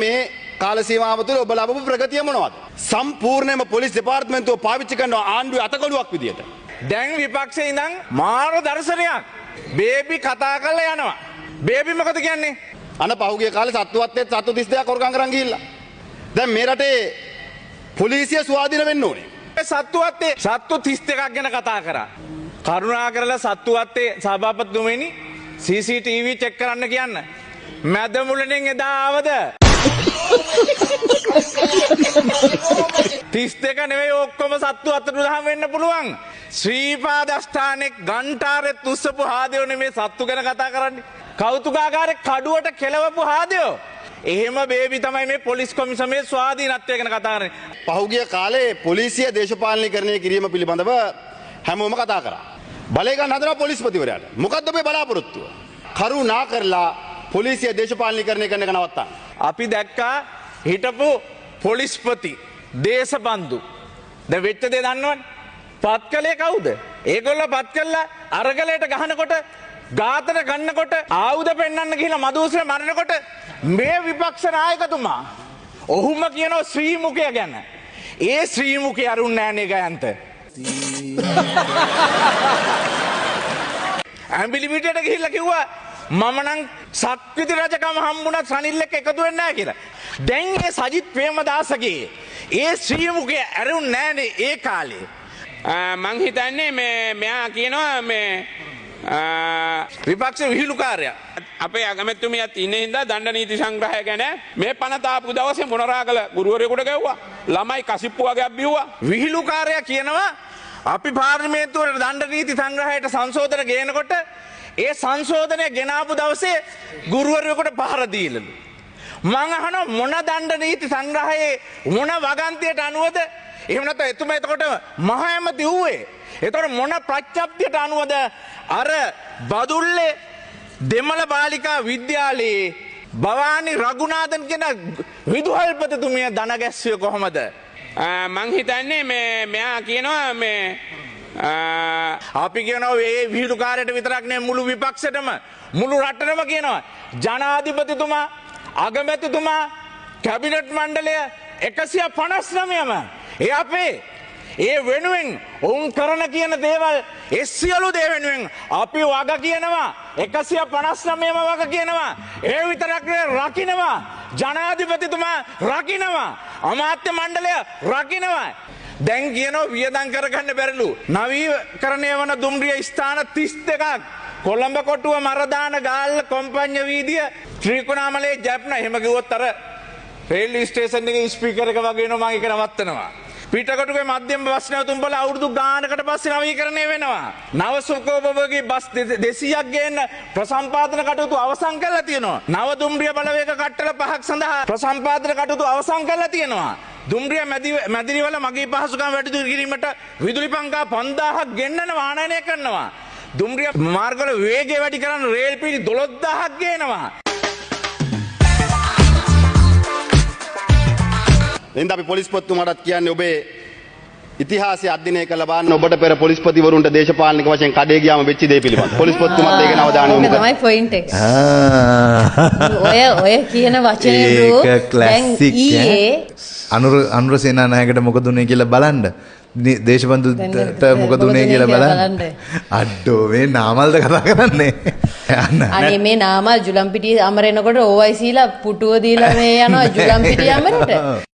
මේ කාල සීමාව තුළ ඔබ ලබපු ප්‍රගතිය මොනවද? සම්පූර්ණයෙන්ම පොලිස් දෙපාර්තමේන්තුව පාවිච්චි කරන ආණ්ඩුවේ අතකොළුවක් විදියට. දැන් විපක්ෂයේ ඉඳන් මාර දර්ශනයක්. බේබි කතා කරලා යනවා. බේබි මොකද කියන්නේ? අන පහුගිය කාලේ සත්තුවත්තේ සත්තු 32ක් හොරකම් කරන් ගිහිල්ලා. දැන් මේ රටේ පොලිසිය ස්වාධීන වෙන්න ඕනේ. සත්තුවත්තේ සත්තු 32ක් ගැන කතා කරා. කරුණාකරලා සත්තුවත්තේ සභාපතිතුමනි CCTV චෙක් කරන්න කියන්න. මැද මුලෙන් එදා ආවද? 32 නෙවෙයි ඔක්කොම සත්තු අතට දහම් වෙන්න පුළුවන්. ශ්‍රීපාදස්ථානෙක් ගන්ටාරෙත් උස්සපු හාදයෝ නෙමේ සත්තු ගැන කතා කරන්නේ. කෞතුකාගාරේ කඩුවට කෙලවපු හාදයෝ. එහෙම බේබි තමයි මේ පොලිස් කොමිසමේ ස්වාධීනත්වය ගැන කතා කරන්නේ. පහුගිය කාලේ පොලිසිය දේශපාලනීකරණය කිරීම පිළිබඳව හැමෝම කතා කරා. බලය ගන්න හදනවා පොලිස්පතිවරයාට. මොකද්ද ඔබේ බලාපොරොත්තුව? කරුණා කරලා පොලිසිය දේශපාලනීකරණය කරන එක නවත්තන්න. අපි දැක්කා හිටපු පොලිස්පති දේශබන්දු. දැන් වෙච්ච දේ දන්නවනේ. පත් කළේ කවුද? ඒගොල්ලෝ පත් කළා අරගලයට ගහනකොට ඝාතන ගන්නකොට ආයුධ පෙන්වන්න ගිහිල්ලා මදුස්සේ මරනකොට මේ විපක්ෂ නායකතුමා ඔහුම කියනවා ශ්‍රී මුඛය ගැන. ඒ ශ්‍රී මුඛය අරුන් නෑනේ ගයන්ත. ඇම්බිලි පිටේට ගිහිල්ලා කිව්වා මම නම් සක්විති රජකම හම්බුණත් රනිල් එක්ක එකතු වෙන්නේ නැහැ කියලා. දැන් ඒ සජිත් ප්‍රේමදාසගේ ඒ ශ්‍රී මුඛය අරුන් නෑනේ ඒ කාලේ. මං හිතන්නේ මෙයා කියනවා මේ විපක්ෂ විහිළුකාරයා අපේ අගමැතිතුමියත් ඉන්නේ හින්දා දණ්ඩ නීති සංග්‍රහය ගැන මේ පනත ආපු දවසේ මොනරාගල ගුරුවරයෙකුට ගැව්වා. ළමයි කසිප්පු වගේක් බිව්වා. විහිළුකාරයා කියනවා අපි පාර්ලිමේන්තුවට දණ්ඩ නීති සංග්‍රහයට සංශෝධන ගේනකොට ඒ සංශෝධනය ගෙනාපු දවසේ ගුරුවරයෙකුට පහර දීලලු. මං අහනවා මොන දණ්ඩ නීති සංග්‍රහයේ මොන වගන්තියට අනුවද? එහෙම නැත්නම් එතුමා එතකොට මහ ඇමති වූයේ. එතකොට මොන ප්‍රඥප්තියට අනුවද අර බදුල්ලේ දෙමළ බාලිකා විද්‍යාලයේ භවානි රඝුනාഥන් කියන විදුහල්පතිතුමිය දන ගැස්සුවේ කොහමද? මං හිතන්නේ මෙයා කියනවා අපි කියනවා මේ විහිළුකාරයට විතරක් නෙවෙයි මුළු විපක්ෂෙටම මුළු රටටම කියනවා ජනාධිපතිතුමා අගමැතිතුමා කැබිනට් මණ්ඩලය 159ම ඒ අපේ ඒ වෙනුවෙන් ඔවුන් කරන කියන දේවල් ඒ සියලු දේ වෙනුවෙන් අපි වග කියනවා 159ම වග කියනවා. ඒ විතරක් නෙවෙයි රකින්නවා. ජනාධිපතිතුමා රකින්නවා. අමාත්‍ය මණ්ඩලය රකින්නවා. දැන් කියනවා වියදම් කරගන්න බැරිලු. නවීකරණය වන දුම්රිය ස්ථාන 32ක් කොළඹ කොටුව මරදාන ගාල්ල කොම්පඤ්ඤ වීදිය ත්‍රිකුණාමලේ ජැප්න එහෙම කිව්වොත් අර රේල්වේ ස්ටේෂන් එකේ ස්පීකර් එක වගේ වෙනවා මම ඒක නවත්තනවා. පිටකොටුවේ මධ්‍යම බස් නැවතුම් වල අවුරුදු ගානකට පස්සේ නවීකරණය වෙනවා. නව සුඛෝපභෝගී බස් 200ක් ගේන්න ප්‍රසම්පාදන කටයුතු අවසන් කරලා තියෙනවා. නව දුම්රිය බලවේග කට්ටල 5ක් සඳහා ප්‍රසම්පාදන කටයුතු අවසන් කරලා තියෙනවා. දුම්රිය මැදිරිවල මගී පහසුකම් වැඩි දියුණු කිරීමට විදුලි පංකා 5000ක් ගෙන්නන වාහනය කරනවා. දුම්රිය මාර්ගවල වේගය වැඩි කරන්න රේල් පීලි 12000ක් ගේනවා. එහෙනම් අපි පොලිස්පතිතුමාටත් කියන්නේ ඔබේ ඉතිහාසය අධ්‍යයනය කරලා බලන්න ඔබට පෙර පොලිස්පතිවරුන්ට දේශපාලනික වශයෙන් කඩේ ගියාම වෙච්ච දේ පිළිබඳ. පොලිස්පතිතුමාත් ඒක නවදාන යොමු කරා. තමයි පොයින්ට් එක. ඔය කියන වචනේ බ්‍රෝ දැන් ඊයේ අනුර සේනානායකට මොකද උනේ කියලා බලන්න. දේශබන්දුට මොකද උනේ කියලා බලන්න. අඩෝ මේ නාමල්ද කතා කරන්නේ. අනේ මේ නාමල් ජුලම්පිටිය අමරෙනකොට OIC ලා පුටුව දීලා මේ යනවා ජුලම්පිටිය අමරට.